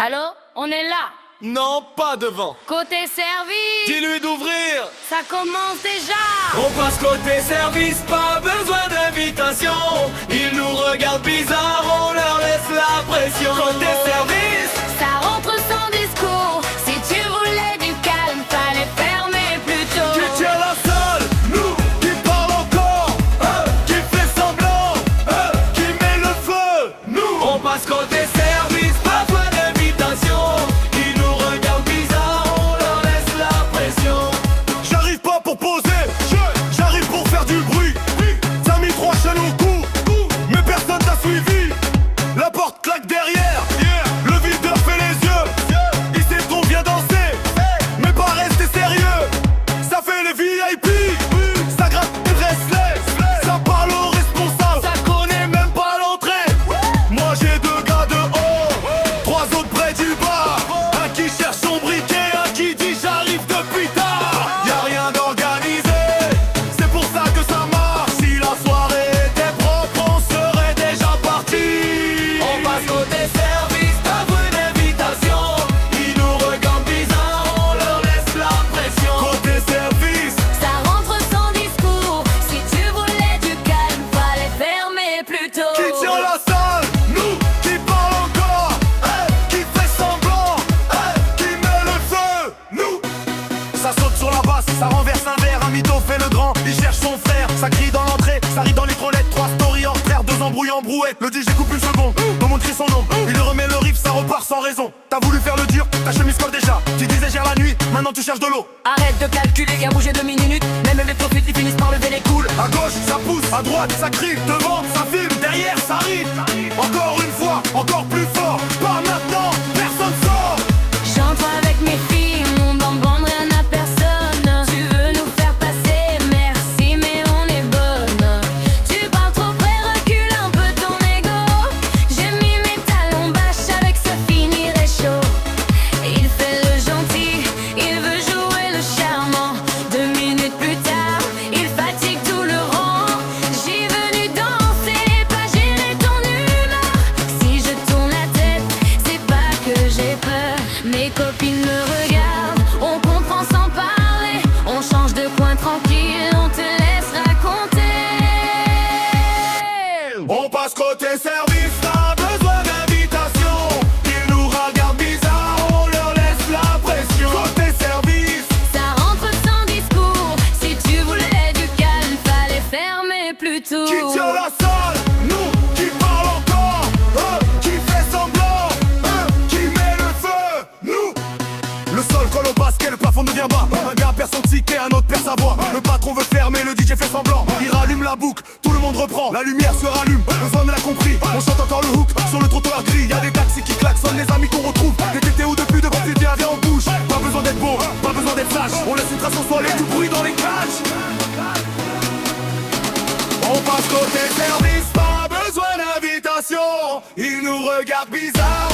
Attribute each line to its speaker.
Speaker 1: Allô? On est là.
Speaker 2: Non, pas devant.
Speaker 1: Côté service.
Speaker 2: Dis-lui d'ouvrir.
Speaker 1: Ça commence déjà.
Speaker 2: On passe côté service, pas besoin d'invitation. Ils nous regardent bizarre, on leur laisse la pression. Côté service,
Speaker 1: ça rentre sans discours. Si tu voulais du calme, fallait fermer plus tôt.
Speaker 2: qui tient la salle, nous, qui parle encore, qui fait semblant, qui met le feu, nous. On passe côté service, pas besoin d'invitation. Ils nous regardent bizarre, on leur laisse la pression.
Speaker 3: J'arrive pas pour poser, j'arrive pour faire du bruit. T'as mis 3 chaînes au cou, mais personne t'a suivi. La porte claque derrière, le videur fait les yeux. Il sait qu'on vient danser, mais pas rester sérieux. Ça fait les VIP, ça gratte les bracelets, ça parle aux responsables,
Speaker 2: Ça connaît même pas l'entrée.
Speaker 3: Moi j'ai 2 gars de haut, 3 autres près du bas. Un qui cherche son briquet, un qui dit j'arrive depuis tard. Y'a rien d'organisé, c'est pour ça que ça marche. Si la soirée était propre, on serait déjà parti.
Speaker 2: On passe côté service, pas besoin d'invitation. Ils nous regardent bizarre, on leur laisse la pression.
Speaker 3: Côté service,
Speaker 1: Ça rentre sans discours. Si tu voulais du calme, fallait fermer plus tôt.
Speaker 3: qui tient la salle, nous, qui parle encore, qui fait semblant, qui met le feu, nous. Ça saute sur la basse, ça renverse un verre, un mytho fait le grand, il cherche son frère, ça crie dans l'entrée, ça rit dans les trollettes, 3 stories hors terre, 2 embrouilles en brouette, le DJ coupe une seconde, pour montrer son nom, il lui remet le riff, ça repart sans raison. T'as voulu faire le dur, ta chemise colle déjà, tu disais gère la nuit, maintenant tu cherches de l'eau.
Speaker 1: Arrête de calculer, y'a bougé 2 minutes. Même les prophètes, ils finissent par lever les coudes.
Speaker 3: À gauche, ça pousse, à droite, ça crie, devant, ça filme, derrière, ça rit. Encore une fois, encore plus fort, pas maintenant, personne sort.
Speaker 1: J'entre avec mes filles, mon bambam, rien à personne. Tu veux nous faire passer, merci, mais on est bonne. Tu parles trop près, recule un peu ton ego. J'ai mis mes talons bâches avec ce fini réchaud. Il fait le gentil, il veut jouer le charmant. 2 minutes plus tard, il fatigue tout le rang. J'ai venu danser, pas gérer ton humeur. Si je tourne la tête, c'est pas que j'ai peur. Mes copines me regardent, on comprend sans parler. On change de coin tranquille, on te laisse raconter.
Speaker 3: On passe côté service, t'as besoin d'invitation. Ils nous regardent bizarre, on leur laisse la pression. Côté service,
Speaker 1: Ça rentre sans discours. Si tu voulais du calme, fallait fermer plus tôt.
Speaker 3: qui tient la salle, nous, qui parle encore, qui fait semblant, qui met le feu, nous. Le sol colle au basket, le plafond devient bas. Un gars perd son ticket, un autre perd sa voix. Le patron veut fermer, le DJ fait semblant. Il rallume la boucle, tout le monde reprend. La lumière se rallume, le son l'a compris. On chante encore le hook sur le trottoir gris. Y'a des taxis qui klaxonnent, les amis qu'on retrouve. Les TT ou depuis devant tu viens en bouche. Pas besoin d'être beau, pas besoin d'être sage. On laisse une trace au sol et du bruit dans les cages. On passe côté service, pas besoin d'invitation. Ils nous regardent bizarre,